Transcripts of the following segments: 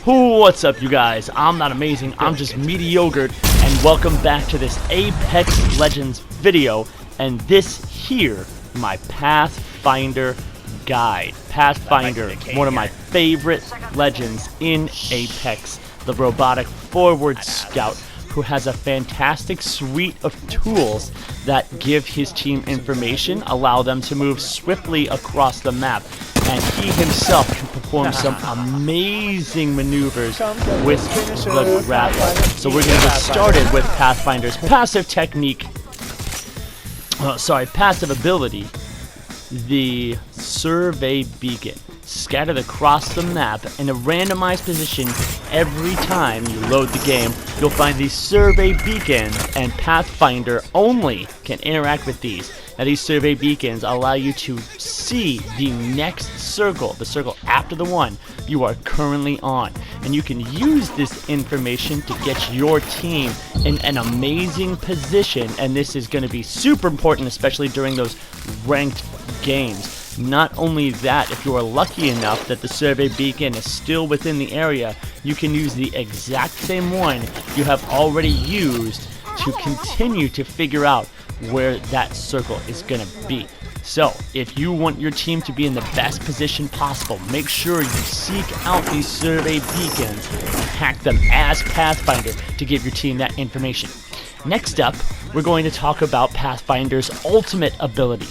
What's up, you guys? I'm not amazing, I'm just mediocre, and welcome back to this Apex Legends video, and this here, my Pathfinder guide. Pathfinder, one of my favorite legends in Apex, the robotic forward scout, who has a fantastic suite of tools that give his team information, allow them to move swiftly across the map, and he himself can perform some amazing maneuvers with the grapple. So we're going to get started with Pathfinder's passive technique, passive ability, the Survey Beacon. Scattered across the map in a randomized position every time you load the game. You'll find these survey beacons, and Pathfinder only can interact with these. Now, these survey beacons allow you to see the next circle, the circle after the one you are currently on, and you can use this information to get your team in an amazing position, and this is going to be super important, especially during those ranked games. Not only that, if you are lucky enough that the survey beacon is still within the area, you can use the exact same one you have already used to continue to figure out where that circle is going to be. So, if you want your team to be in the best position possible, make sure you seek out these survey beacons and hack them as Pathfinder to give your team that information. Next up, we're going to talk about Pathfinder's ultimate ability,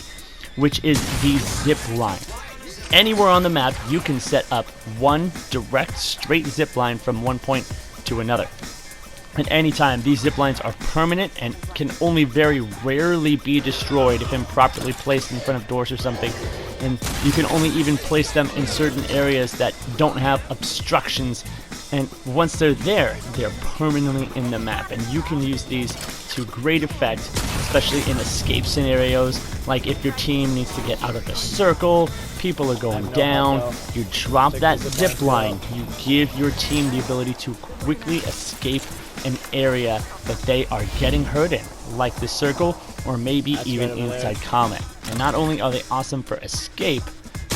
which is the Zipline. Anywhere on the map, you can set up one direct straight zipline from one point to another. At any time, these ziplines are permanent and can only very rarely be destroyed if improperly placed in front of doors or something. And you can only even place them in certain areas that don't have obstructions. And once they're there, they're permanently in the map. And you can use these to great effect, especially in escape scenarios, like if your team needs to get out of the circle, people are going down, you drop that zip line, you give your team the ability to quickly escape an area that they are getting hurt in, like the circle, or maybe even inside combat. And not only are they awesome for escape,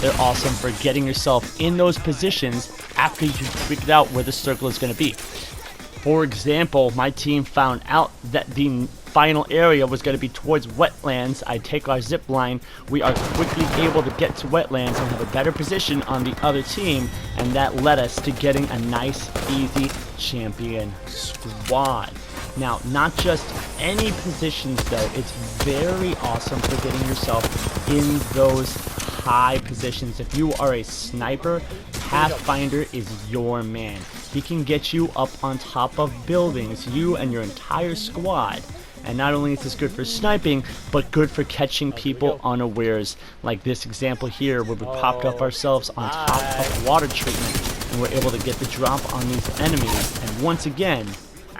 they're awesome for getting yourself in those positions after you've figured out where the circle is going to be. For example, my team found out that the final area was going to be towards wetlands. I take our zip line, we are quickly able to get to wetlands and have a better position on the other team, and that led us to getting a nice, easy champion squad. Now, not just any positions though, it's very awesome for getting yourself in those high positions. If you are a sniper, Pathfinder is your man. He can get you up on top of buildings, you and your entire squad. And not only is this good for sniping, but good for catching people unawares, like this example here where we popped up ourselves on top of water treatment and we're able to get the drop on these enemies. And once again,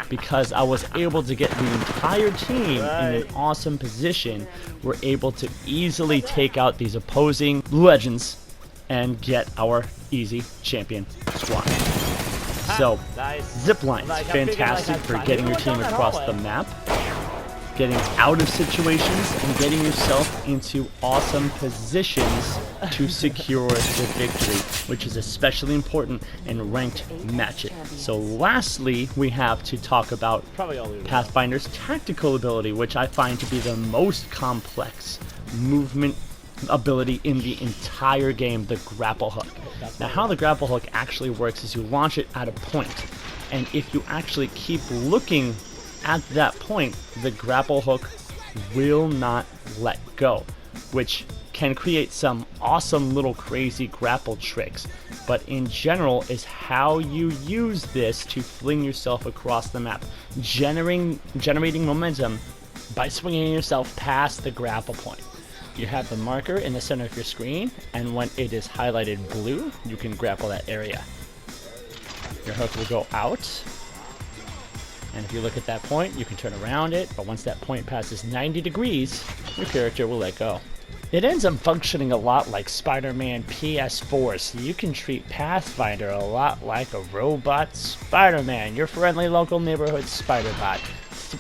because I was able to get the entire team in an awesome position, we're able to easily take out these opposing legends and get our easy champion squad. So, ziplines, fantastic for getting your team across the map, getting out of situations, and getting yourself into awesome positions to secure the victory, which is especially important in ranked matches. So lastly, we have to talk about Pathfinder's tactical ability, which I find to be the most complex movement ability in the entire game, the Grapple Hook. Now, how the Grapple Hook actually works is you launch it at a point, and if you actually keep looking at that point, the Grapple Hook will not let go, which can create some awesome little crazy grapple tricks, but in general is how you use this to fling yourself across the map, generating momentum by swinging yourself past the grapple point. You have the marker in the center of your screen, and when it is highlighted blue, you can grapple that area. Your hook will go out, and if you look at that point, you can turn around it, but once that point passes 90 degrees, your character will let go. It ends up functioning a lot like Spider-Man PS4, so you can treat Pathfinder a lot like a robot Spider-Man, your friendly local neighborhood Spider-Bot.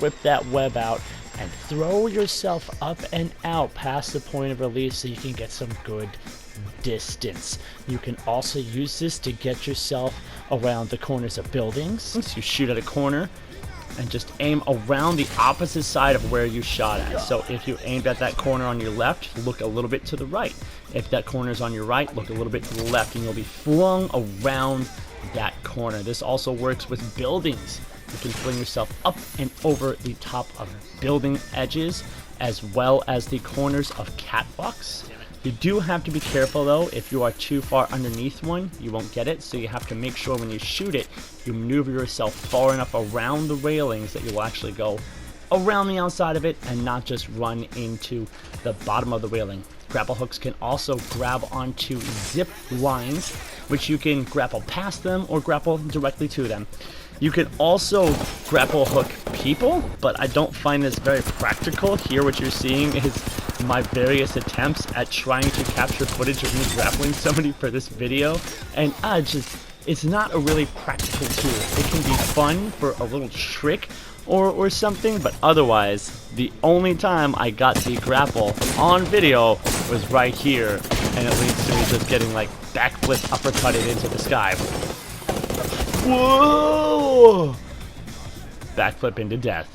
Whip that web out and throw yourself up and out past the point of release so you can get some good distance. You can also use this to get yourself around the corners of buildings. You shoot at a corner and just aim around the opposite side of where you shot at. So if you aimed at that corner on your left, look a little bit to the right. If that corner is on your right, look a little bit to the left, and you'll be flung around that corner. This also works with buildings. You can fling yourself up and over the top of building edges, as well as the corners of catwalks. You do have to be careful though. If you are too far underneath one, you won't get it, so you have to make sure when you shoot it, you maneuver yourself far enough around the railings that you will actually go around the outside of it and not just run into the bottom of the railing. Grapple hooks can also grab onto zip lines, which you can grapple past them or grapple directly to them. You can also grapple hook people, but I don't find this very practical. Here what you're seeing is my various attempts at trying to capture footage of me grappling somebody for this video, and it's not a really practical tool. It can be fun for a little trick or something, but otherwise, the only time I got the grapple on video was right here, and it leads to me just getting like backflip uppercutted into the sky. Whoa! Backflip into death.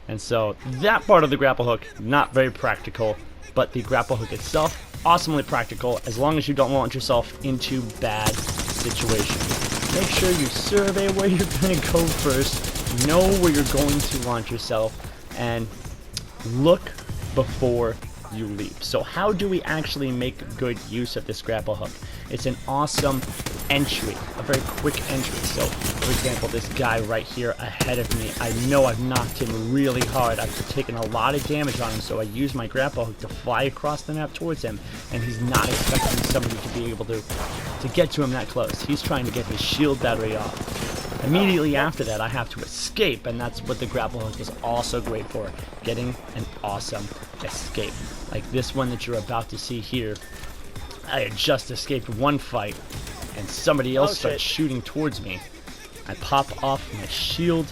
And so that part of the grapple hook, not very practical, but the grapple hook itself, awesomely practical as long as you don't launch yourself into bad situations. Make sure you survey where you're going to go first, know where you're going to launch yourself, and look before you leap. So how do we actually make good use of this grapple hook? It's an awesome entry, a very quick entry. So for example, this guy right here ahead of me, I know I've knocked him really hard. I've taken a lot of damage on him, so I use my grapple hook to fly across the map towards him, and he's not expecting somebody to be able to get to him that close. He's trying to get his shield battery off. Immediately after that, I have to escape, and that's what the grapple hook is also great for, getting an awesome escape. Like this one that you're about to see here. I had just escaped one fight, and somebody else starts shooting towards me. I pop off my shield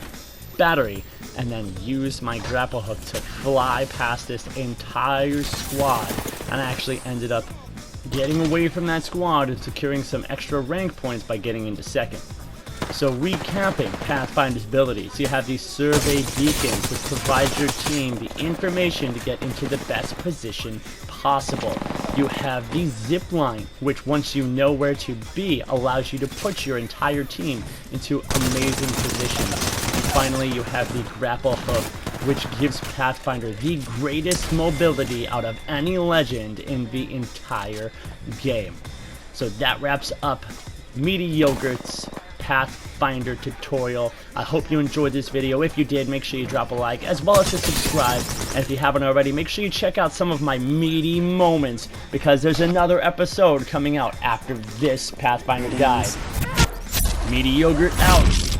battery, and then use my grapple hook to fly past this entire squad, and I actually ended up getting away from that squad and securing some extra rank points by getting into second. So recapping Pathfinder's abilities, you have these survey beacons which provide your team the information to get into the best position possible. You have the zipline, which once you know where to be, allows you to put your entire team into amazing positions. And finally, you have the grapple hook, which gives Pathfinder the greatest mobility out of any legend in the entire game. So that wraps up Meaty Yogurt's Pathfinder tutorial. I hope you enjoyed this video. If you did, make sure you drop a like as well as to subscribe, and if you haven't already, make sure you check out some of my meaty moments, because there's another episode coming out after this Pathfinder guide. Meaty Yogurt out.